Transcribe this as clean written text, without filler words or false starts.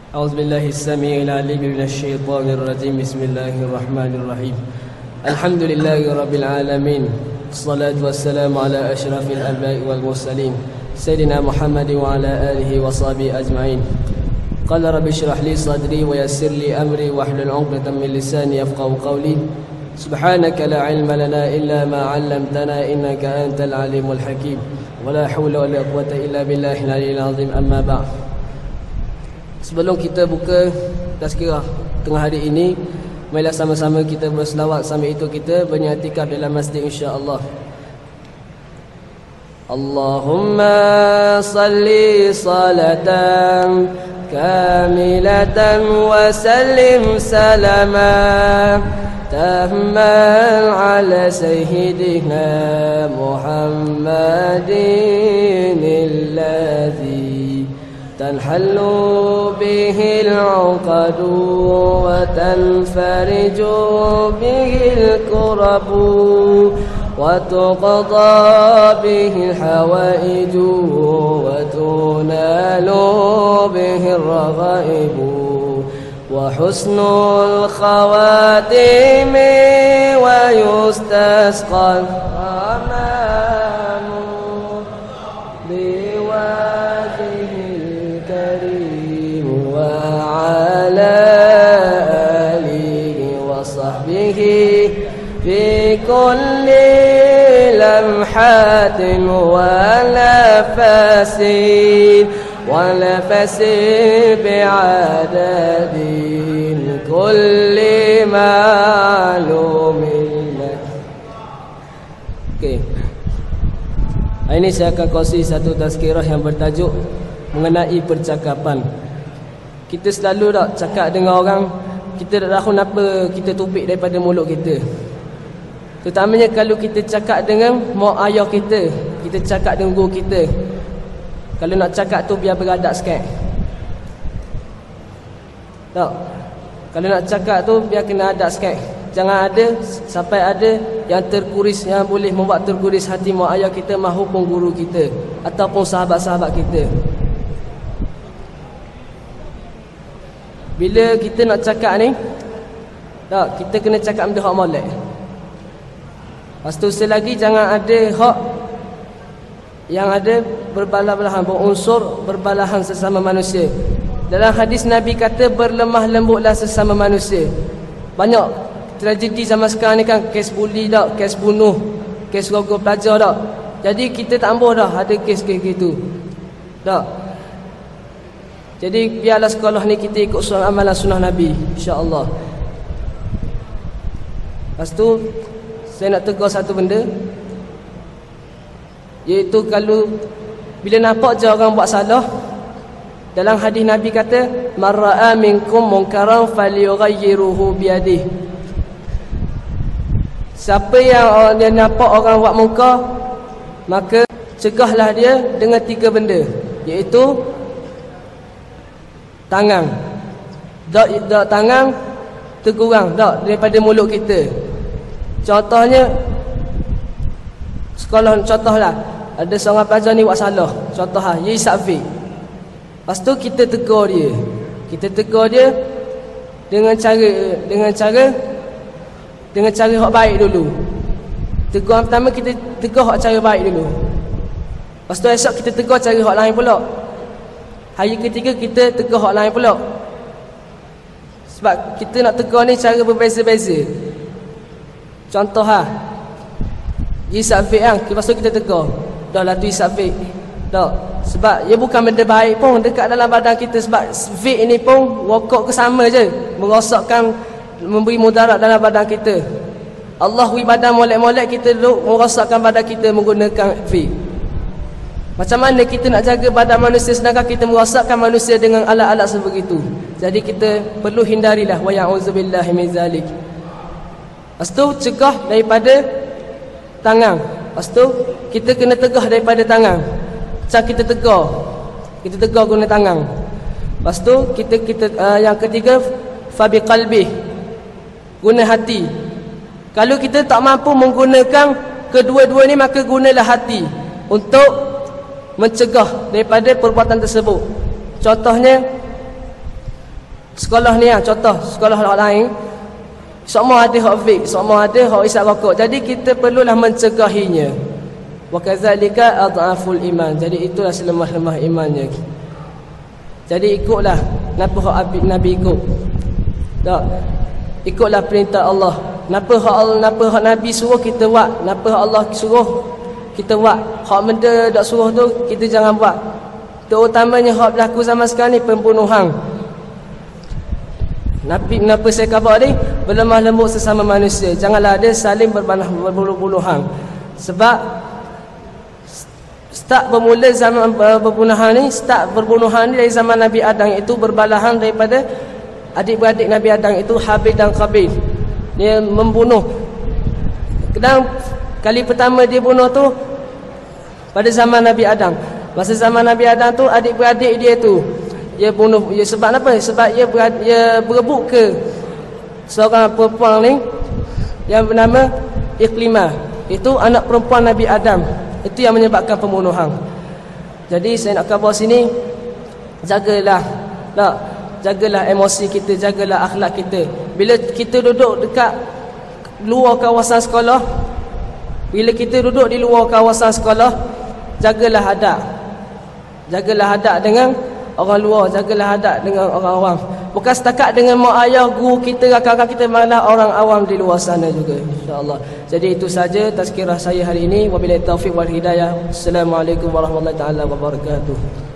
أعوذ بالله السميع العليم من الشيطان الرجيم. بسم الله الرحمن الرحيم. الحمد لله رب العالمين، الصلاة والسلام على أشرف الأنبياء والمرسلين سيدنا محمد وعلى آله وصحبه أجمعين. قال رب اشرح لي صدري ويسر لي أمري واحلل عقدة من لساني يفقهوا قولي. سبحانك لا علم لنا إلا ما علمتنا إنك أنت العليم الحكيم. ولا حول ولا قوة إلا بالله العلي العظيم. أما بعد. Sebelum kita buka tazkirah tengah hari ini, marilah sama-sama kita berselawat sambil itu kita beriktikaf dalam masjid insya-Allah. Allahumma salli salatan kamilatan wa sallim salama tahmal ala sayyidina Muhammadin alladhi تنحل به العقد وتنفرج به الكرب وتقضى به الحوائج وتنال به الرغائب وحسن الخواتم ويستسقى الغمام بوجهه الكريم وعلى آله وصحبه في كل لمحات ونفس بعدد كل معلوم لك. Okay. Hari ini saya akan kongsi satu tazkirah yang bertajuk mengenai percakapan. Kita selalu tak cakap dengan orang, kita tak tahu apa kita tupik daripada mulut kita. Terutamanya kalau kita cakap dengan mak ayah kita cakap dengan guru kita. Kalau nak cakap tu biar beradab sikit. Tak? Kalau nak cakap tu biar kena adab sikit. Jangan ada sampai ada yang terkuris, yang boleh membuat terkuris hati mak ayah kita maupun guru kita ataupun sahabat-sahabat kita. Bila kita nak cakap ni, tak, kita kena cakap benda hak molek. Lepas tu selagi jangan ada hak yang ada berbalah-balahan, berunsur berbalahan sesama manusia. Dalam hadis Nabi kata berlemah lembutlah sesama manusia. Banyak tragedi zaman sekarang ni kan, kes buli tak, kes bunuh, kes rogol pelajar tak. Jadi kita tak ambuh dah ada kes-kes gitu. Tak. Jadi biarlah sekolah ni kita ikut amalan sunnah Nabi insya-Allah. Lepas tu saya nak tegur satu benda, iaitu kalau bila nampak je orang buat salah, dalam hadis Nabi kata man ra'a minkum munkaran falyughayyiruhu biyadihi. Siapa yang nampak orang buat munkar, maka cegahlah dia dengan 3 benda, iaitu tangan. Tak tangan terkurang tak daripada mulut kita. Contohnya sekolah, contohlah ada seorang pelajar ni buat salah, contoh dia isap vape. Lepas tu kita tegur dia. Kita tegur dia dengan cara hak baik dulu. Tegur pertama kita tegur hak cara baik dulu. Lepas tu esok kita tegur cara hak lain pula. Hari ketiga kita tegur hak lain pula. Sebab kita nak tegur ni cara berbeza-beza. Contoh isap vape kan, lepas tu kita tegur, dah lah tu isap vape. Tak. Sebab ia bukan benda baik pun dekat dalam badan kita. Sebab vape ni pun rokok ke sama je, merosakkan, memberi mudarat dalam badan kita. Allah beri badan molek-molek, kita duduk merosakkan badan kita menggunakan vape. Macam mana kita nak jaga badan manusia sedangkan kita merosakkan manusia dengan alat-alat sebegitu? Jadi kita perlu hindarilah. Wa ya'udzubillahi min zalik. Lepas tu cegah daripada tangan. Lepas tu kita kena tegah daripada tangan. Macam kita tegar guna tangan. Lepas tu kita yang ketiga fabi qalbi, guna hati. Kalau kita tak mampu menggunakan kedua-dua ni, maka gunalah hati untuk mencegah daripada perbuatan tersebut. Contohnya Sekolah ni contoh sekolah lain semua ada hak vape, semua ada hak isap rokok. Jadi kita perlulah mencegahinya. Wa kadzalika adhaful iman. Jadi itulah selemah-lemah imannya. Jadi ikutlah napa hak Nabi ikut. Tak. Ikutlah perintah Allah. Napa hak Nabi suruh kita buat, napa hak Allah suruh kita buat. Hak benda dak suruh tu kita jangan buat. Terutamanya hak berlaku zaman sekarang ni, pembunuhan. Nabi kenapa saya khabar ni? Berlemah lembut sesama manusia. Janganlah ada saling berbunuh-bunuhan. Sebab start bermula zaman berbunuhan ni, start berbunuhan ni dari zaman Nabi Adam, iaitu berbalahan daripada adik-beradik Nabi Adam, itu Habil dan Qabil. Dia membunuh. Dan kali pertama dia bunuh tu pada zaman Nabi Adam. Masa zaman Nabi Adam tu adik-beradik dia tu dia bunuh. Dia sebab apa? Sebab dia berebut ke seorang perempuan ni yang bernama Iklimah. Itu anak perempuan Nabi Adam. Itu yang menyebabkan pembunuhan. Jadi saya nak khabar sini, jagalah, tak, jagalah emosi kita, jagalah akhlak kita. Bila kita duduk dekat luar kawasan sekolah, bila kita duduk di luar kawasan sekolah, jagalah adab. Jagalah adab dengan orang luar, jagalah adab dengan orang awam. Bukan setakat dengan mak ayah, guru kita, rakan-rakan kita, malah orang awam di luar sana juga, insya-Allah. Jadi itu saja tazkirah saya hari ini. Wabillahi taufiq wal hidayah. Assalamualaikum warahmatullahi taala wabarakatuh.